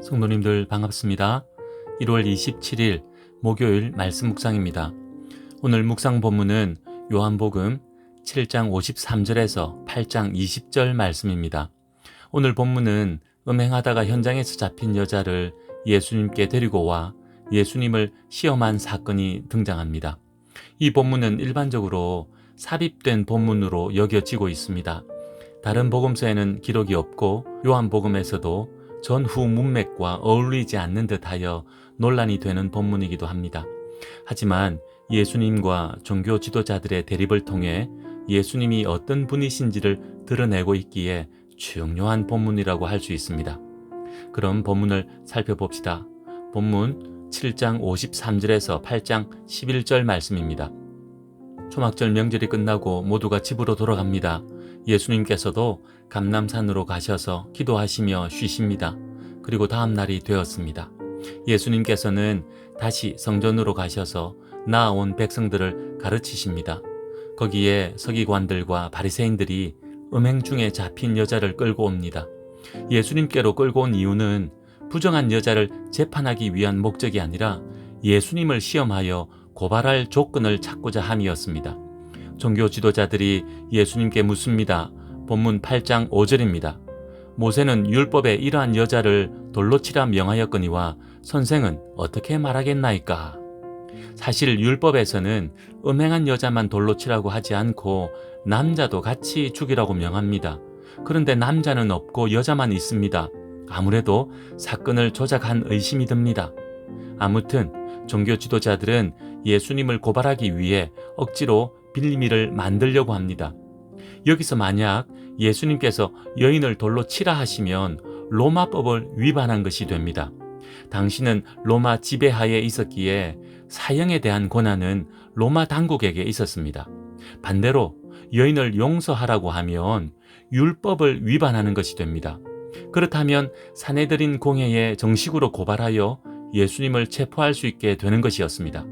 성도님들 반갑습니다. 1월 27일 목요일 말씀 묵상입니다. 오늘 묵상 본문은 요한복음 7장 53절에서 8장 20절 말씀입니다. 오늘 본문은 음행하다가 현장에서 잡힌 여자를 예수님께 데리고 와 예수님을 시험한 사건이 등장합니다. 이 본문은 일반적으로 삽입된 본문으로 여겨지고 있습니다. 다른 복음서에는 기록이 없고 요한복음에서도 전후 문맥과 어울리지 않는 듯하여 논란이 되는 본문이기도 합니다. 하지만 예수님과 종교 지도자들의 대립을 통해 예수님이 어떤 분이신지를 드러내고 있기에 중요한 본문이라고 할 수 있습니다. 그럼 본문을 살펴봅시다. 본문 7장 53절에서 8장 11절 말씀입니다. 초막절 명절이 끝나고 모두가 집으로 돌아갑니다. 예수님께서도 감람산으로 가셔서 기도하시며 쉬십니다. 그리고 다음 날이 되었습니다. 예수님께서는 다시 성전으로 가셔서 나아온 백성들을 가르치십니다. 거기에 서기관들과 바리새인들이 음행 중에 잡힌 여자를 끌고 옵니다. 예수님께로 끌고 온 이유는 부정한 여자를 재판하기 위한 목적이 아니라 예수님을 시험하여 고발할 조건을 찾고자 함이었습니다. 종교 지도자들이 예수님께 묻습니다. 본문 8장 5절입니다. 모세는 율법에 이러한 여자를 돌로 치라 명하였거니와 선생은 어떻게 말하겠나이까? 사실 율법에서는 음행한 여자만 돌로 치라고 하지 않고 남자도 같이 죽이라고 명합니다. 그런데 남자는 없고 여자만 있습니다. 아무래도 사건을 조작한 의심이 듭니다. 아무튼 종교 지도자들은 예수님을 고발하기 위해 억지로 빌미를 만들려고 합니다. 여기서 만약 예수님께서 여인을 돌로 치라 하시면 로마법을 위반한 것이 됩니다. 당시는 로마 지배하에 있었기에 사형에 대한 권한은 로마 당국에게 있었습니다. 반대로 여인을 용서하라고 하면 율법을 위반하는 것이 됩니다. 그렇다면 사내들인 공회에 정식으로 고발하여 예수님을 체포할 수 있게 되는 것이었습니다.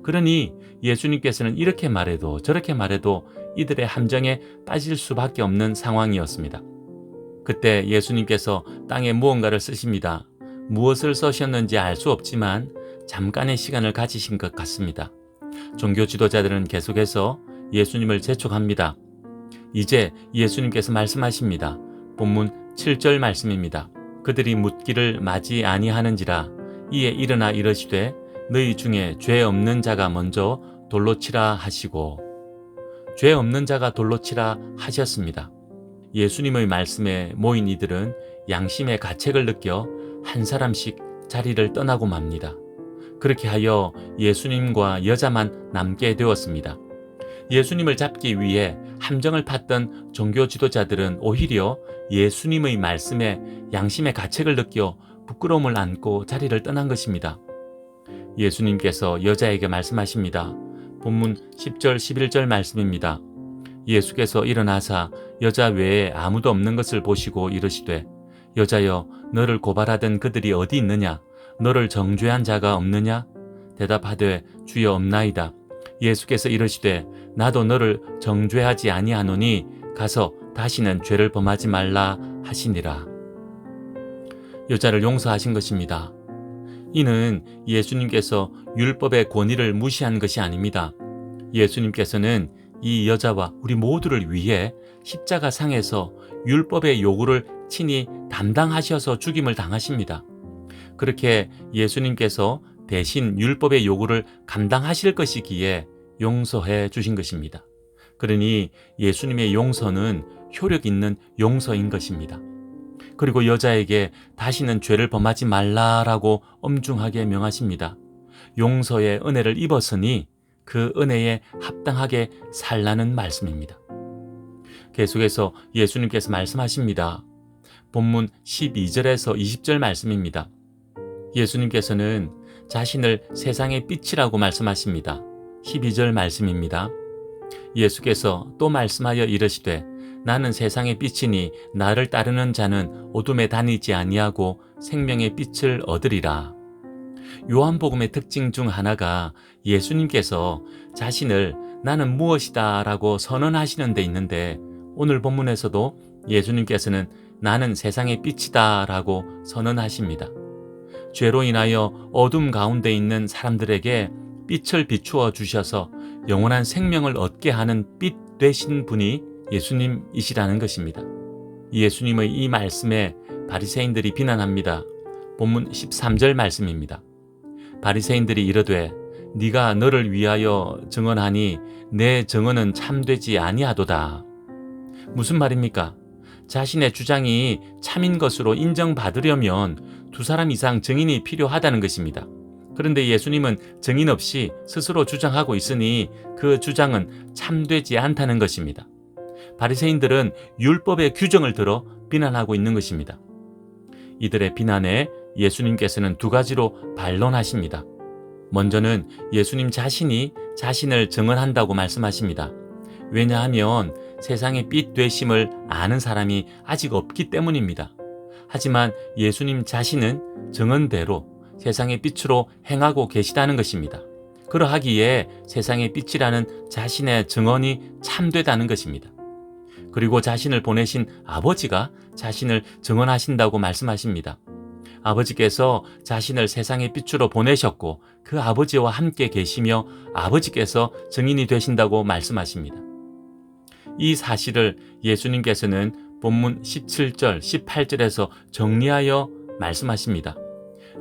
그러니 예수님께서는 이렇게 말해도 저렇게 말해도 이들의 함정에 빠질 수밖에 없는 상황이었습니다. 그때 예수님께서 땅에 무언가를 쓰십니다. 무엇을 써셨는지 알 수 없지만 잠깐의 시간을 가지신 것 같습니다. 종교 지도자들은 계속해서 예수님을 재촉합니다. 이제 예수님께서 말씀하십니다. 본문 7절 말씀입니다. 그들이 묻기를 마지 아니하는지라 이에 일어나 이르시되 너희 중에 죄 없는 자가 먼저 돌로 치라 하시고 죄 없는 자가 돌로 치라 하셨습니다. 예수님의 말씀에 모인 이들은 양심의 가책을 느껴 한 사람씩 자리를 떠나고 맙니다. 그렇게 하여 예수님과 여자만 남게 되었습니다. 예수님을 잡기 위해 함정을 팠던 종교 지도자들은 오히려 예수님의 말씀에 양심의 가책을 느껴 부끄러움을 안고 자리를 떠난 것입니다. 예수님께서 여자에게 말씀하십니다. 본문 10절 11절 말씀입니다. 예수께서 일어나사 여자 외에 아무도 없는 것을 보시고 이르시되 여자여 너를 고발하던 그들이 어디 있느냐? 너를 정죄한 자가 없느냐? 대답하되 주여 없나이다. 예수께서 이르시되 나도 너를 정죄하지 아니하노니 가서 다시는 죄를 범하지 말라 하시니라. 여자를 용서하신 것입니다. 이는 예수님께서 율법의 권위를 무시한 것이 아닙니다. 예수님께서는 이 여자와 우리 모두를 위해 십자가상에서 율법의 요구를 친히 담당하셔서 죽임을 당하십니다. 그렇게 예수님께서 대신 율법의 요구를 감당하실 것이기에 용서해 주신 것입니다. 그러니 예수님의 용서는 효력 있는 용서인 것입니다. 그리고 여자에게 다시는 죄를 범하지 말라라고 엄중하게 명하십니다. 용서의 은혜를 입었으니 그 은혜에 합당하게 살라는 말씀입니다. 계속해서 예수님께서 말씀하십니다. 본문 12절에서 20절 말씀입니다. 예수님께서는 자신을 세상의 빛이라고 말씀하십니다. 12절 말씀입니다. 예수께서 또 말씀하여 이르시되 나는 세상의 빛이니 나를 따르는 자는 어둠에 다니지 아니하고 생명의 빛을 얻으리라. 요한복음의 특징 중 하나가 예수님께서 자신을 나는 무엇이다 라고 선언하시는 데 있는데 오늘 본문에서도 예수님께서는 나는 세상의 빛이다 라고 선언하십니다. 죄로 인하여 어둠 가운데 있는 사람들에게 빛을 비추어 주셔서 영원한 생명을 얻게 하는 빛 되신 분이 예수님이시라는 것입니다. 예수님의 이 말씀에 바리새인들이 비난합니다. 본문 13절 말씀입니다. 바리새인들이 이르되 네가 너를 위하여 증언하니 내 증언은 참되지 아니하도다. 무슨 말입니까? 자신의 주장이 참인 것으로 인정받으려면 두 사람 이상 증인이 필요하다는 것입니다. 그런데 예수님은 증인 없이 스스로 주장하고 있으니 그 주장은 참되지 않다는 것입니다. 바리새인들은 율법의 규정을 들어 비난하고 있는 것입니다. 이들의 비난에 예수님께서는 두 가지로 반론하십니다. 먼저는 예수님 자신이 자신을 증언한다고 말씀하십니다. 왜냐하면 세상의 빛 되심을 아는 사람이 아직 없기 때문입니다. 하지만 예수님 자신은 증언대로 세상의 빛으로 행하고 계시다는 것입니다. 그러하기에 세상의 빛이라는 자신의 증언이 참되다는 것입니다. 그리고 자신을 보내신 아버지가 자신을 증언하신다고 말씀하십니다. 아버지께서 자신을 세상의 빛으로 보내셨고 그 아버지와 함께 계시며 아버지께서 증인이 되신다고 말씀하십니다. 이 사실을 예수님께서는 본문 17절, 18절에서 정리하여 말씀하십니다.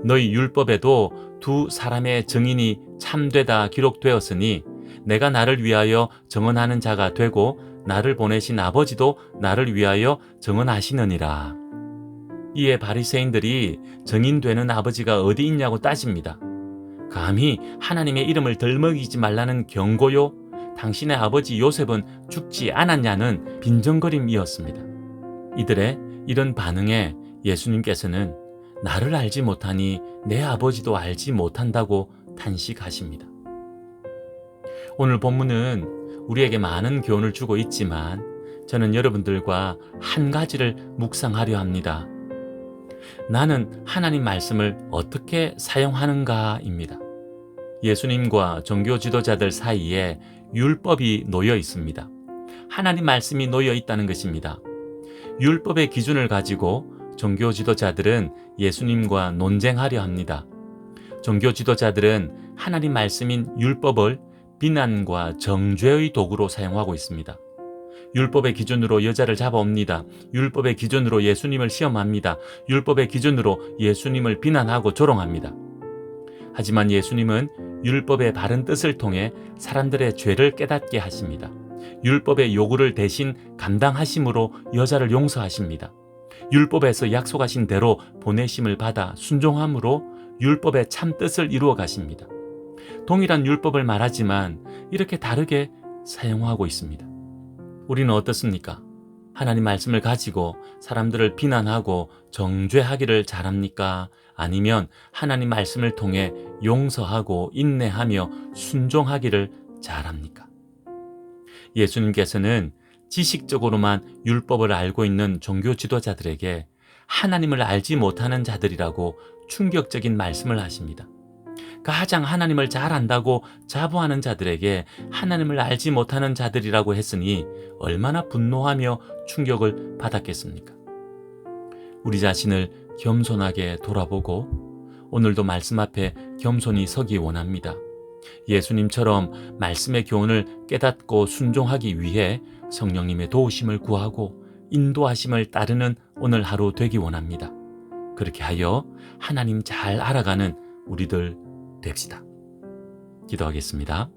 너희 율법에도 두 사람의 증인이 참되다 기록되었으니 내가 나를 위하여 증언하는 자가 되고 나를 보내신 아버지도 나를 위하여 증언하시느니라. 이에 바리새인들이 증인되는 아버지가 어디 있냐고 따집니다. 감히 하나님의 이름을 덜먹이지 말라는 경고요? 당신의 아버지 요셉은 죽지 않았냐는 빈정거림이었습니다. 이들의 이런 반응에 예수님께서는 나를 알지 못하니 내 아버지도 알지 못한다고 탄식하십니다. 오늘 본문은 우리에게 많은 교훈을 주고 있지만 저는 여러분들과 한 가지를 묵상하려 합니다. 나는 하나님 말씀을 어떻게 사용하는가입니다. 예수님과 종교 지도자들 사이에 율법이 놓여 있습니다. 하나님 말씀이 놓여 있다는 것입니다. 율법의 기준을 가지고 종교 지도자들은 예수님과 논쟁하려 합니다. 종교 지도자들은 하나님 말씀인 율법을 비난과 정죄의 도구로 사용하고 있습니다. 율법의 기준으로 여자를 잡아옵니다. 율법의 기준으로 예수님을 시험합니다. 율법의 기준으로 예수님을 비난하고 조롱합니다. 하지만 예수님은 율법의 바른 뜻을 통해 사람들의 죄를 깨닫게 하십니다. 율법의 요구를 대신 감당하심으로 여자를 용서하십니다. 율법에서 약속하신 대로 보내심을 받아 순종함으로 율법의 참 뜻을 이루어 가십니다. 동일한 율법을 말하지만 이렇게 다르게 사용하고 있습니다. 우리는 어떻습니까? 하나님 말씀을 가지고 사람들을 비난하고 정죄하기를 잘합니까? 아니면 하나님 말씀을 통해 용서하고 인내하며 순종하기를 잘합니까? 예수님께서는 지식적으로만 율법을 알고 있는 종교 지도자들에게 하나님을 알지 못하는 자들이라고 충격적인 말씀을 하십니다. 가장 하나님을 잘 안다고 자부하는 자들에게 하나님을 알지 못하는 자들이라고 했으니 얼마나 분노하며 충격을 받았겠습니까? 우리 자신을 겸손하게 돌아보고 오늘도 말씀 앞에 겸손히 서기 원합니다. 예수님처럼 말씀의 교훈을 깨닫고 순종하기 위해 성령님의 도우심을 구하고 인도하심을 따르는 오늘 하루 되기 원합니다. 그렇게 하여 하나님 잘 알아가는 우리들 됩시다. 기도하겠습니다.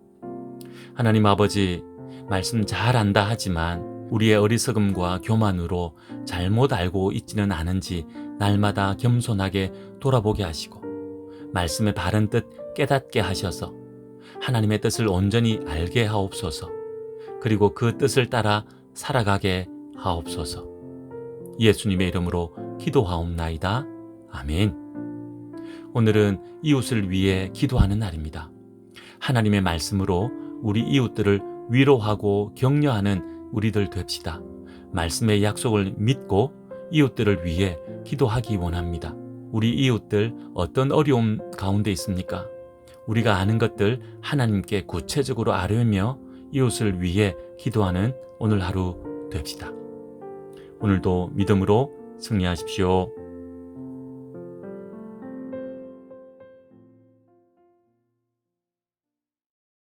하나님 아버지, 말씀 잘 안다 하지만 우리의 어리석음과 교만으로 잘못 알고 있지는 않은지 날마다 겸손하게 돌아보게 하시고 말씀의 바른 뜻 깨닫게 하셔서 하나님의 뜻을 온전히 알게 하옵소서. 그리고 그 뜻을 따라 살아가게 하옵소서. 예수님의 이름으로 기도하옵나이다. 아멘. 오늘은 이웃을 위해 기도하는 날입니다. 하나님의 말씀으로 우리 이웃들을 위로하고 격려하는 우리들 됩시다. 말씀의 약속을 믿고 이웃들을 위해 기도하기 원합니다. 우리 이웃들 어떤 어려움 가운데 있습니까? 우리가 아는 것들 하나님께 구체적으로 아뢰며 이웃을 위해 기도하는 오늘 하루 됩시다. 오늘도 믿음으로 승리하십시오.